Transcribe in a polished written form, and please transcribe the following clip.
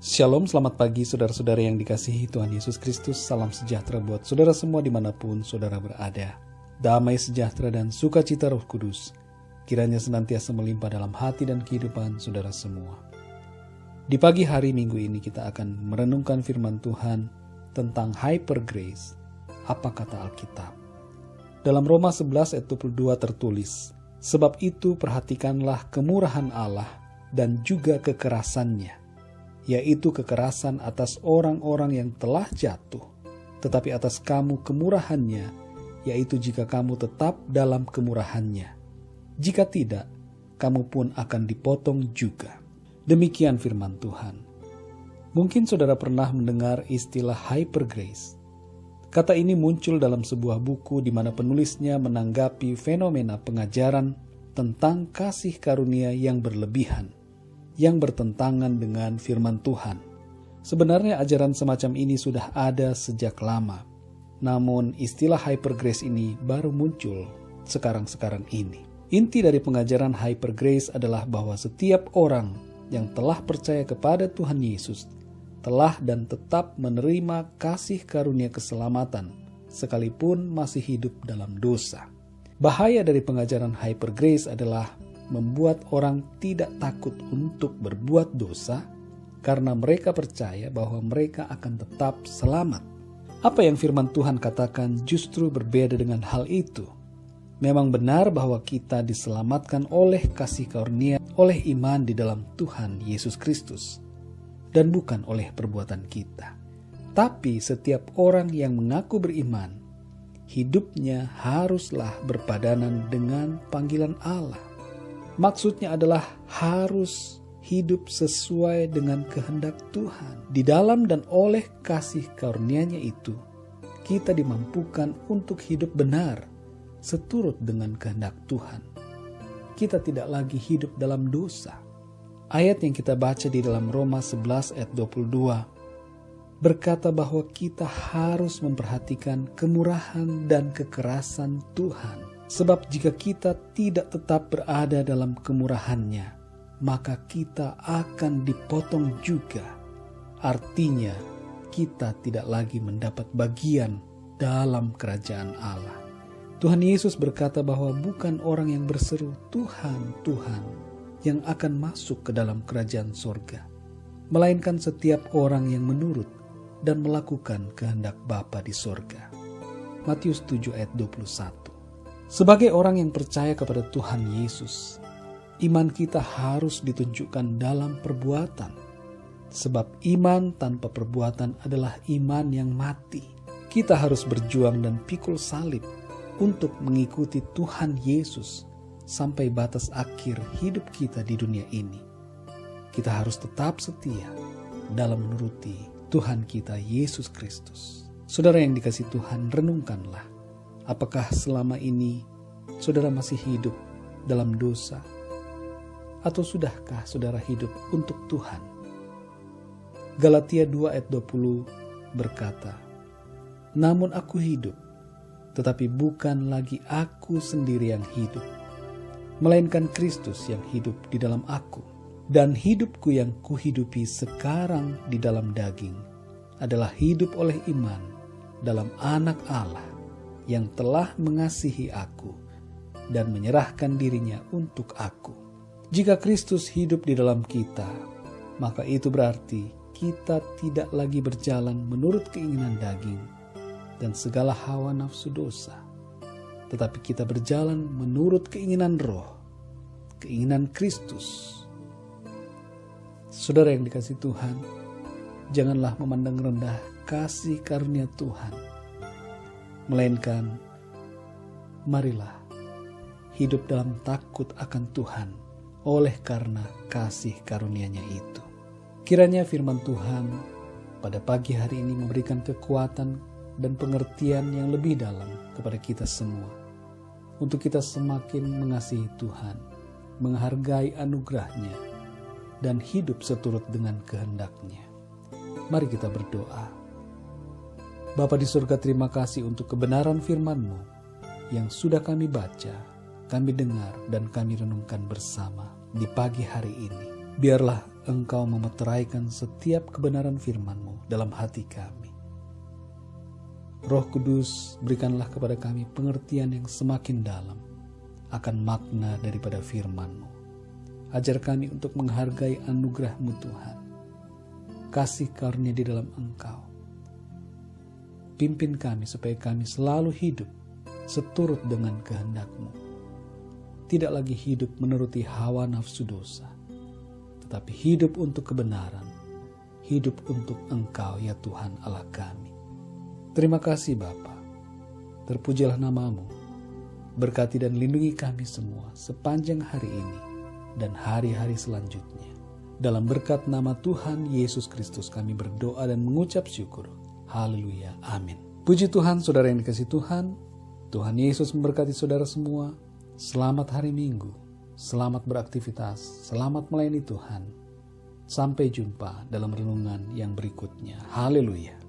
Shalom, selamat pagi saudara-saudara yang dikasihi Tuhan Yesus Kristus. Salam sejahtera buat saudara semua dimanapun saudara berada. Damai sejahtera dan sukacita Roh Kudus kiranya senantiasa melimpah dalam hati dan kehidupan saudara semua. Di pagi hari Minggu ini kita akan merenungkan firman Tuhan tentang hyper grace. Apa kata Alkitab? Dalam Roma 11 ayat 22 tertulis, "Sebab itu perhatikanlah kemurahan Allah dan juga kekerasannya, yaitu kekerasan atas orang-orang yang telah jatuh, tetapi atas kamu kemurahannya, yaitu jika kamu tetap dalam kemurahannya. Jika tidak, kamu pun akan dipotong juga." Demikian firman Tuhan. Mungkin saudara pernah mendengar istilah hyper grace. Kata ini muncul dalam sebuah buku di mana penulisnya menanggapi fenomena pengajaran tentang kasih karunia yang berlebihan, yang bertentangan dengan firman Tuhan. Sebenarnya ajaran semacam ini sudah ada sejak lama. Namun istilah hyper grace ini baru muncul sekarang-sekarang ini. Inti dari pengajaran hyper grace adalah bahwa setiap orang yang telah percaya kepada Tuhan Yesus telah dan tetap menerima kasih karunia keselamatan sekalipun masih hidup dalam dosa. Bahaya dari pengajaran hyper grace adalah membuat orang tidak takut untuk berbuat dosa karena mereka percaya bahwa mereka akan tetap selamat. Apa yang firman Tuhan katakan justru berbeda dengan hal itu. Memang benar bahwa kita diselamatkan oleh kasih karunia, oleh iman di dalam Tuhan Yesus Kristus, dan bukan oleh perbuatan kita. Tapi setiap orang yang mengaku beriman, hidupnya haruslah berpadanan dengan panggilan Allah. Maksudnya adalah harus hidup sesuai dengan kehendak Tuhan. Di dalam dan oleh kasih karunia-Nya itu, kita dimampukan untuk hidup benar, seturut dengan kehendak Tuhan. Kita tidak lagi hidup dalam dosa. Ayat yang kita baca di dalam Roma 11 ayat 22 berkata bahwa kita harus memperhatikan kemurahan dan kekerasan Tuhan. Sebab jika kita tidak tetap berada dalam kemurahannya, maka kita akan dipotong juga. Artinya, kita tidak lagi mendapat bagian dalam kerajaan Allah. Tuhan Yesus berkata bahwa bukan orang yang berseru, "Tuhan, Tuhan," yang akan masuk ke dalam kerajaan sorga, melainkan setiap orang yang menurut dan melakukan kehendak Bapa di sorga. Matius 7 ayat 21. Sebagai orang yang percaya kepada Tuhan Yesus, iman kita harus ditunjukkan dalam perbuatan. Sebab iman tanpa perbuatan adalah iman yang mati. Kita harus berjuang dan pikul salib untuk mengikuti Tuhan Yesus sampai batas akhir hidup kita di dunia ini. Kita harus tetap setia dalam menuruti Tuhan kita Yesus Kristus. Saudara yang dikasihi Tuhan, renungkanlah. Apakah selama ini saudara masih hidup dalam dosa? Atau sudahkah saudara hidup untuk Tuhan? Galatia 2 ayat 20 berkata, "Namun aku hidup, tetapi bukan lagi aku sendiri yang hidup, melainkan Kristus yang hidup di dalam aku. Dan hidupku yang kuhidupi sekarang di dalam daging adalah hidup oleh iman dalam Anak Allah yang telah mengasihi aku dan menyerahkan dirinya untuk aku." Jika Kristus hidup di dalam kita, maka itu berarti kita tidak lagi berjalan menurut keinginan daging dan segala hawa nafsu dosa, tetapi kita berjalan menurut keinginan Roh, keinginan Kristus. Saudara yang dikasihi Tuhan, janganlah memandang rendah kasih karunia Tuhan, melainkan marilah hidup dalam takut akan Tuhan oleh karena kasih karunia-Nya itu. Kiranya firman Tuhan pada pagi hari ini memberikan kekuatan dan pengertian yang lebih dalam kepada kita semua, untuk kita semakin mengasihi Tuhan, menghargai anugerah-Nya, dan hidup seturut dengan kehendak-Nya. Mari kita berdoa. Bapa di surga, terima kasih untuk kebenaran firman-Mu yang sudah kami baca, kami dengar, dan kami renungkan bersama di pagi hari ini. Biarlah Engkau memeteraikan setiap kebenaran firman-Mu dalam hati kami. Roh Kudus, berikanlah kepada kami pengertian yang semakin dalam akan makna daripada firman-Mu. Ajar kami untuk menghargai anugerah-Mu Tuhan, kasih karunia di dalam Engkau. Pimpin kami supaya kami selalu hidup seturut dengan kehendak-Mu. Tidak lagi hidup menuruti hawa nafsu dosa, tetapi hidup untuk kebenaran, hidup untuk Engkau ya Tuhan Allah kami. Terima kasih Bapa, terpujilah nama-Mu, berkati dan lindungi kami semua sepanjang hari ini dan hari-hari selanjutnya. Dalam berkat nama Tuhan Yesus Kristus kami berdoa dan mengucap syukur. Haleluya, amin. Puji Tuhan, saudara yang dikasihi Tuhan, Tuhan Yesus memberkati saudara semua. Selamat hari Minggu. Selamat beraktivitas, selamat melayani Tuhan. Sampai jumpa dalam renungan yang berikutnya. Haleluya.